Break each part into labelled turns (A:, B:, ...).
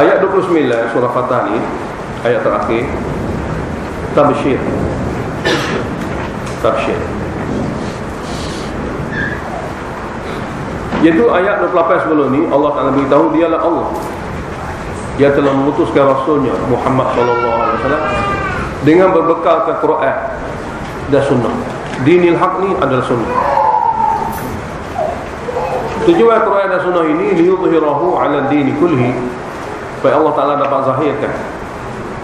A: Ayat 29 surah Fatah ni, ayat terakhir, tabsyir. Iaitu ayat 28 sebelum ni Allah Ta'ala beritahu dialah Allah. Dia telah memutuskan Rasulnya Muhammad SAW dengan berbekalkan Quran dan Sunnah. Dinil haq ni adalah Sunnah. Tujuan Quran dan Sunnah ini liyudhhirahu ala dini kulli, supaya Allah Ta'ala dapat zahirkan,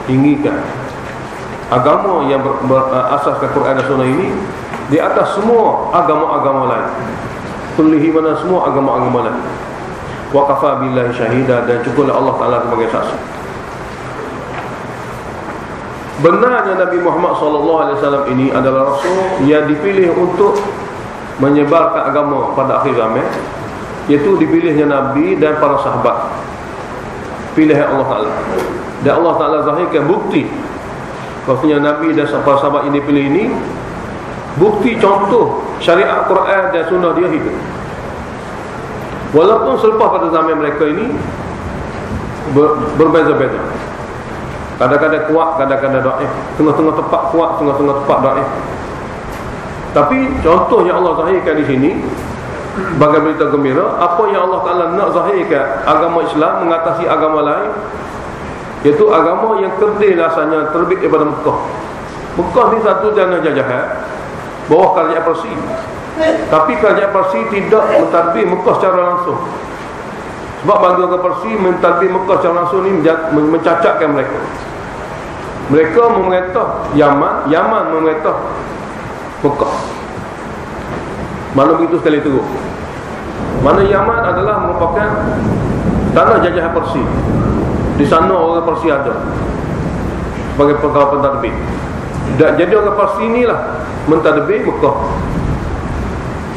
A: tinggikan agama yang berasaskan Quran dan Sunnah ini di atas semua agama-agama lain. Kullihi, mana semua agama-agama lain. Wa kafa billahi syahida, dan cukuplah Allah Ta'ala sebagai saksi. Benarnya Nabi Muhammad SAW ini adalah Rasul yang dipilih untuk menyebarkan agama pada akhir zaman, iaitu dipilihnya Nabi dan para sahabat, pilihan Allah Ta'ala. Dan Allah Ta'ala zahirkan bukti bahwasanya Nabi dan para sahabat ini dipilih ini, bukti contoh syariat Quran dan Sunnah dia hidup. Walaupun selepas pada zaman mereka ini berbeza-beza, kadang-kadang kuat, kadang-kadang dhaif, tengah-tengah tepat kuat, tengah-tengah tepat dhaif. Tapi contoh yang Allah zahirkan di sini sebagai berita gembira, apa yang Allah Ta'ala nak zahirkan agama Islam mengatasi agama lain, iaitu agama yang kerdil asalnya terbit daripada Mekah. Mekah ni satu jana jajahan bawah kerajaan Parsi, tapi kerajaan Parsi tidak mentadbir Mekah secara langsung. Sebab bangsa Parsi mentadbir Mekah secara langsung ni mencacatkan mereka. Mereka memerintah Yaman, Yaman memerintah Mekah. Mana begitu sekali teruk. Mana Yaman adalah merupakan tanah jajahan Parsi. Di sana orang Parsi ada sebagai pegawai pentadbir. Dan jadi orang Parsi inilah mentadbir Mekah.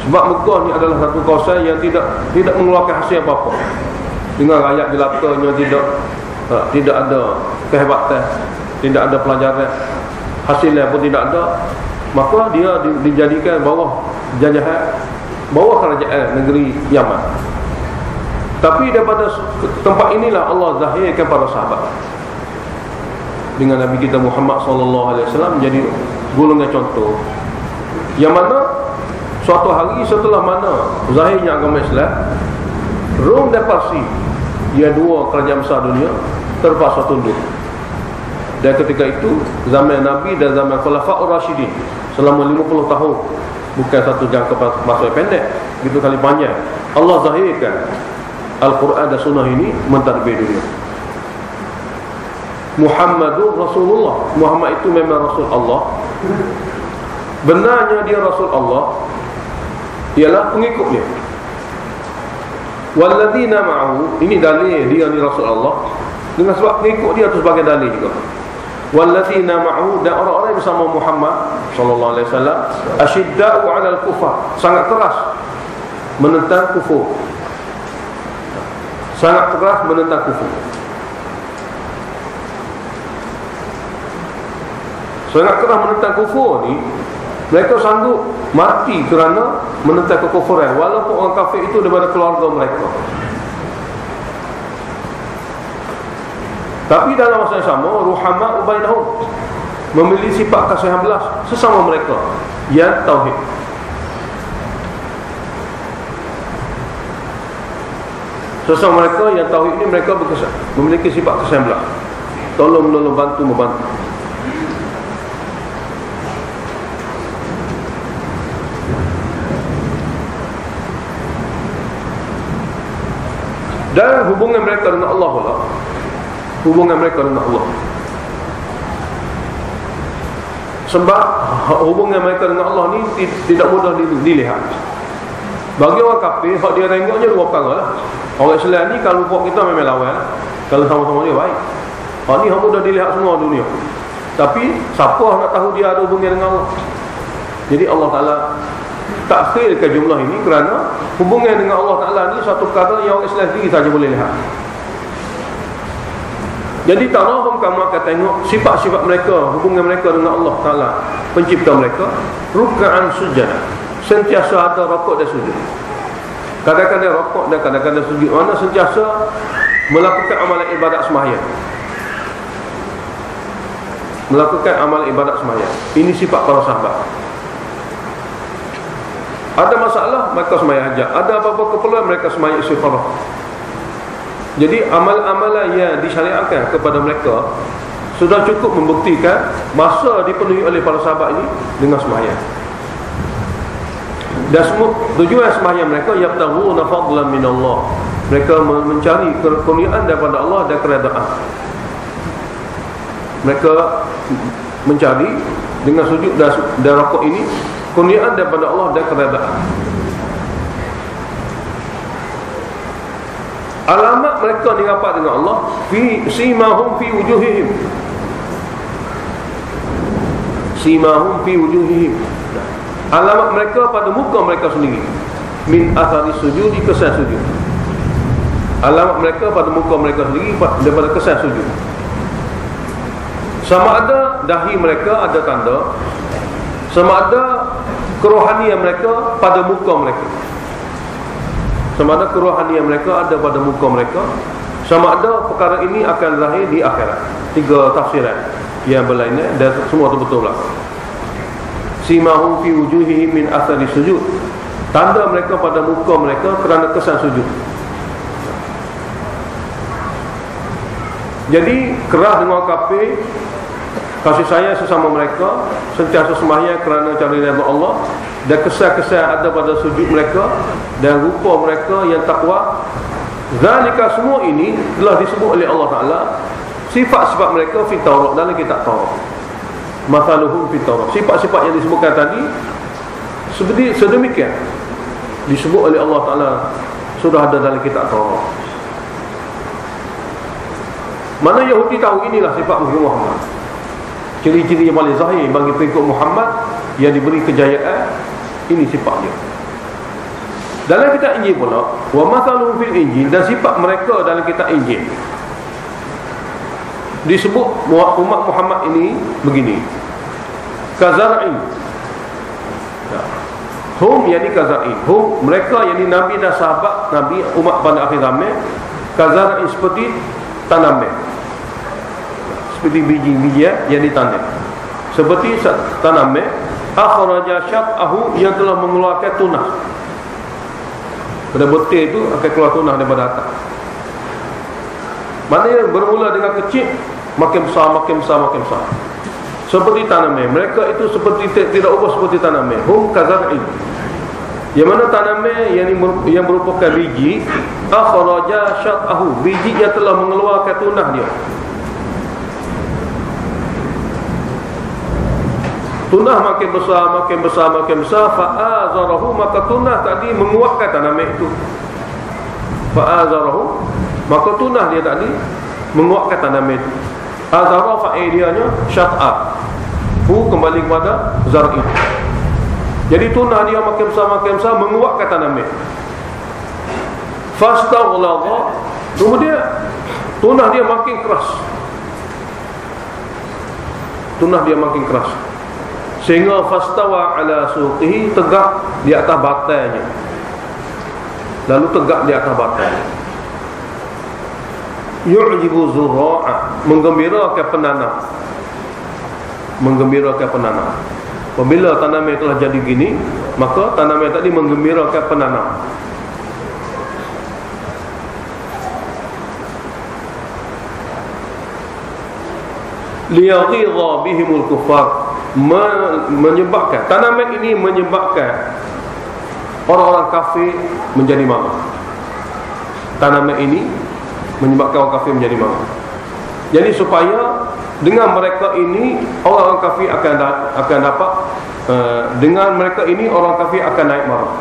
A: Sebab Mekah ni adalah satu kawasan yang tidak mengeluarkan hasil apa-apa. Dengan rakyat jelakanya, tidak ada kehebatan, tidak ada pelajaran, hasilnya pun tidak ada. Maka dia dijadikan bawah jajahan, bawah kerajaan negeri Yaman. Tapi daripada tempat inilah Allah zahirkan para sahabat dengan Nabi kita Muhammad SAW menjadi golongan contoh, yang mana suatu hari setelah mana zahirnya agama Islam, Rom dan Parsi, dia dua kerajaan besar dunia, terpaksa tunduk. Dan ketika itu zaman Nabi dan zaman Khulafaur Rasyidin selama 50 tahun, bukan satu jangka masa pendek, gitu kali panjang, Allah zahirkan Al-Quran dan Sunnah ini mentadbir dunia. Muhammadur Rasulullah, Muhammad itu memang Rasul Allah. Benarnya dia Rasul Allah ialah pengikutnya. Walladzina ma'ahu, ini dalil dia ni Rasul Allah, dengan sebab pengikut dia itu sebagai dalil juga. Walladzina ma'ahu, dan orang-orang bersama Muhammad sallallahu alaihi wasallam, asyidda'u 'alal kufar, sangat keras menentang kufur. Sangat keras menentang kufur. Sangat keras menentang kufur ni, mereka sanggup mati kerana menentang kekufuran, walaupun orang kafir itu daripada keluarga mereka. Tapi dalam masa yang sama, ruhama ubainahum, memiliki sifat kasihan belas sesama mereka yang tauhid. Sesama mereka yang tauhid ini, mereka memiliki sifat kasihan belas, tolong menolong, bantu membantu. Dan hubungan mereka dengan Allah pula, hubungan mereka dengan Allah. Sebab hubungan mereka dengan Allah ni tidak mudah dilihat. Bagi orang kafir, hak dia tengoknya dua perkara lah. Orang Islam ni kalau buat kita memang lawan, kalau sama-sama dia baik. Hak ni hak mudah dilihat semua dunia. Tapi siapa nak tahu dia ada hubungan dengan Allah? Jadi Allah Ta'ala takhirkan jumlah ini kerana hubungan dengan Allah Ta'ala ni satu perkara yang orang Islam sendiri saja boleh lihat. Jadi tarahum, kamu akan tengok sifat-sifat mereka, hubungan mereka dengan Allah Ta'ala, pencipta mereka, ruk'an sujud, sentiasa ada rokok dan sujud. Kadang-kadang rokok dan kadang-kadang sujud. Mana sentiasa melakukan amalan ibadat sembahyang. Melakukan amalan ibadat sembahyang. Ini sifat para sahabat. Ada masalah mereka sembahyang hajat, ada apa-apa keperluan mereka sembahyang istigharah. Jadi amal-amalan yang disyariatkan kepada mereka sudah cukup membuktikan masa dipenuhi oleh para sahabat ini dengan sembahyang. Dan semua tujuan sembahyang mereka yabtaghuna fadlan min Allah. Mereka mencari kekurniaan daripada Allah dan keredaan. Mereka mencari dengan sujud dan rukuk ini kurniaan daripada Allah dan keredaan. Alamat mereka ni rapat dengan Allah, fi simahum fi wujuhihim. Simahum fi wujuhihim. Alamat mereka pada muka mereka sendiri. Min athari sujud, kesan sujud. Alamat mereka pada muka mereka sendiri daripada kesan sujud. Sama ada dahi mereka ada tanda, sama ada kerohanian mereka pada muka mereka. Sama ada kerohanian mereka ada pada muka mereka, sama ada perkara ini akan lahir di akhirat. 3 tafsiran yang berlainan dan semua betul lah. Simahum fi wujuhihim min athari sujud. Tanda mereka pada muka mereka kerana kesan sujud. Jadi kerah dengan kafir, kasih sayang sesama mereka, sentiasa sembahyang kerana cari redha Allah, dan kesan-kesan ada pada sujud mereka dan rupa mereka yang takwa. Zalika, semua ini telah disebut oleh Allah Ta'ala sifat-sifat mereka fi Taurat, dalam kitab Taurat. Mathaluhum fi Taurat, sifat-sifat yang disebutkan tadi seperti sedemikian disebut oleh Allah Ta'ala, sudah ada dalam kitab Taurat. Mana Yahudi tahu inilah sifat Muhammad. Ciri-ciri yang paling zahir bagi pengikut Muhammad yang diberi kejayaan, ini sifat dia. Dalam kitab Injil pula, wa mathaluhum fil Injil, dan sifat mereka dalam kitab Injil disebut umat Muhammad ini begini. Kazar'in. Hum yani kazar'in. Hum mereka yani Nabi dan sahabat Nabi umat pada akhir zaman. Kazar'in seperti tanaman, seperti biji-bijian yang ditanam. Seperti tanaman akhraja syat'ahu, yang telah mengeluarkan tunah. Pada betul itu akan keluar tunah daripada atas. Maknanya bermula dengan kecil, makin besar, makin besar, makin besar. Seperti tanaman. Mereka itu seperti tidak ubah seperti tanaman. Hum kazar'in. Yang mana tanaman yang merupakan biji, akhraja syat'ahu, biji yang telah mengeluarkan tunah dia. Tunah makin besar, makin besar, makin besar. Fa'azarahu, maka tunah tadi menguatkan tanaman itu. Fa'azarahu, maka tunah dia tadi menguatkan tanaman itu. Azara fa'idianya syat'a, hu kembali kepada zar'i. Jadi tunah dia makin besar menguatkan tanaman. Fastaghladha, kemudian tunah dia makin keras. Tunah dia makin keras sehingga fastawa ala suqihi, tegak di atas batangnya. Lalu tegak di atas batangnya. Yu'jibu zurra'a, menggembirakan penanam. Menggembirakan penanam. Apabila tanaman telah jadi gini, maka tanaman tadi menggembirakan penanam. Liyaghidha bihimul kuffar, menyebabkan tanaman ini menyebabkan orang-orang kafir menjadi marah. Tanaman ini menyebabkan orang kafir menjadi marah. Jadi supaya dengan mereka ini orang-orang kafir akan dapat dengan mereka ini orang kafir akan naik marah.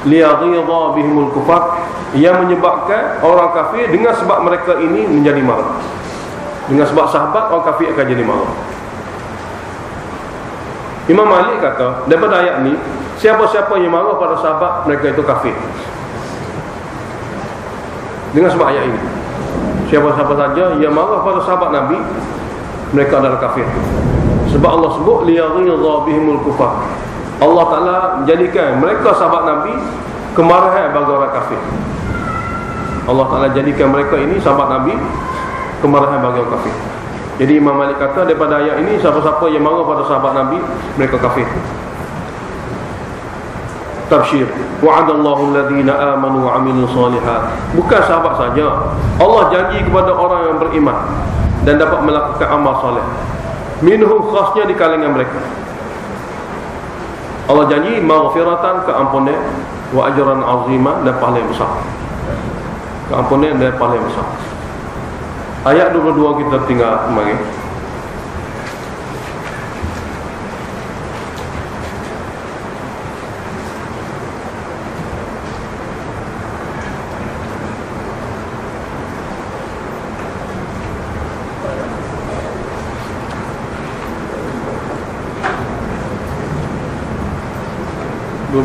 A: Liyaghidha bihimul kufar, yang menyebabkan orang kafir dengan sebab mereka ini menjadi marah. Dengan sebab sahabat orang kafir akan jadi marah. Imam Malik kata daripada ayat ni, siapa-siapa yang marah pada sahabat, mereka itu kafir. Dengan sebab ayat ini, siapa-siapa saja yang marah pada sahabat Nabi, mereka adalah kafir. Sebab Allah sebut liyaghidha bihimul kufar. Allah Ta'ala menjadikan mereka sahabat Nabi kemarahan bagi orang kafir. Allah Ta'ala jadikan mereka ini sahabat Nabi kemarahan bagi orang kafir. Jadi Imam Malik kata daripada ayat ini, siapa-siapa yang marah pada sahabat Nabi, mereka kafir. Tabsyir, wa'adallahu alladhina amanu wa 'amilus solihat. Bukan sahabat saja, Allah janji kepada orang yang beriman dan dapat melakukan amal soleh. Minhum, khasnya di kalangan mereka. Allah janji maghfiratan, keampunan, wa ajran 'azima, dan pahala yang besar. Keampunan dan pahala yang besar. Ayat 22 kita tinggal kemarin.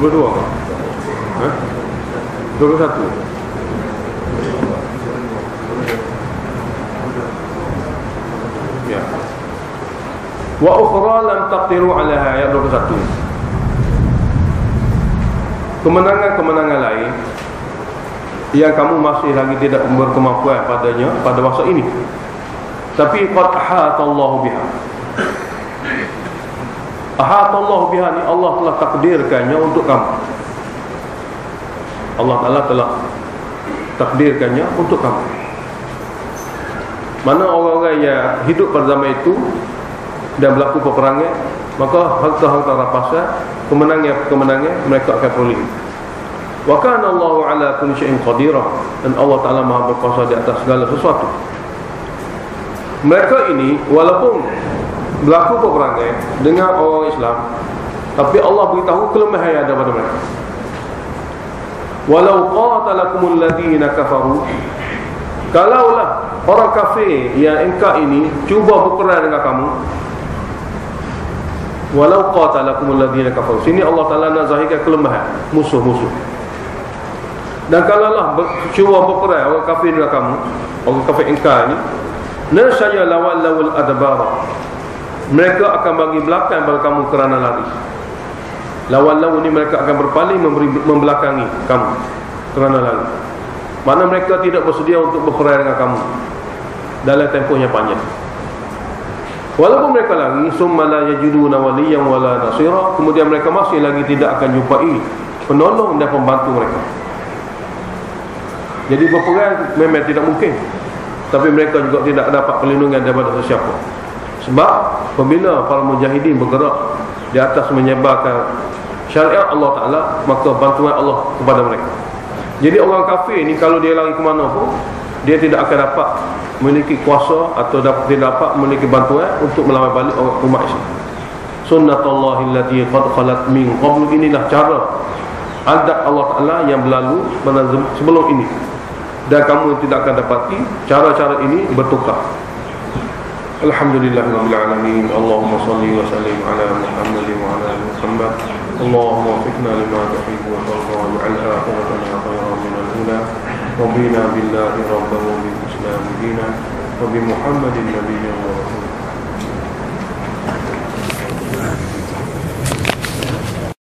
A: Dua, 21. Ya. Wa ukhra lam taqdiru 'alaiha, ayat 21. Kemenangan-kemenangan lain yang kamu masih lagi tidak berkemampuan padanya pada masa ini, tapi qad ahatallahu biha. Ahatallahu biha, ni Allah telah takdirkannya untuk kamu. Allah Ta'ala telah takdirkannya untuk kamu. Mana orang-orang yang hidup pada zaman itu dan berlaku peperangan, maka harta-harta rampasan, kemenangan-kemenangan mereka akan peroleh. Wa kana Allahu ala kulli syai'in qadirah, dan Allah Ta'ala Maha berkuasa di atas segala sesuatu. Mereka ini walaupun berlaku peperangan dengan orang Islam, tapi Allah beritahu kelemahan yang ada pada mereka. Walau qatalakumul ladina kafaru, kalaulah orang kafir yang engkau ini cuba berperang dengan kamu. Walau qatalakumul ladina kafaru, sini Allah Ta'ala nak zahirkan kelemahan musuh-musuh. Dan kalaulah cuba berperang orang kafir dengan kamu, orang kafir engkau ini, nasaya lawal adbara, mereka akan bagi belakang pada kamu kerana lari. Lawan-lawan ni mereka akan berpaling membelakangi kamu kerana lari. Mana mereka tidak bersedia untuk berperang dengan kamu dalam tempoh yang panjang. Walaupun mereka lari, summa la yajiduna waliyan wala nasira, kemudian mereka masih lagi tidak akan jumpai penolong dan pembantu mereka. Jadi berperang memang tidak mungkin, tapi mereka juga tidak dapat perlindungan daripada sesiapa. Sebab apabila para mujahidin bergerak di atas menyebarkan syariat Allah Ta'ala, maka bantuan Allah kepada mereka. Jadi orang kafir ni kalau dia lari ke mana pun, dia tidak akan dapat memiliki kuasa atau tidak dapat memiliki bantuan untuk melawan balik orang umat Islam. Sunnatullahi allati qad khalat min qablu, inilah cara adat Allah Ta'ala yang berlalu sebelum ini, dan kamu tidak akan dapati cara-cara ini bertukar. Alhamdulillahirabbil alamin. Allahumma shalli wa sallim ala Muhammadin wa ala ali Muhammad. Allahumma waffiqna lima tuhibbu wa tarda wa ja'al akhiratana khayran min al-ula. Rabbina billahi rabban wa bil islam dinan wa bi Muhammadin nabiyyan wa rasul.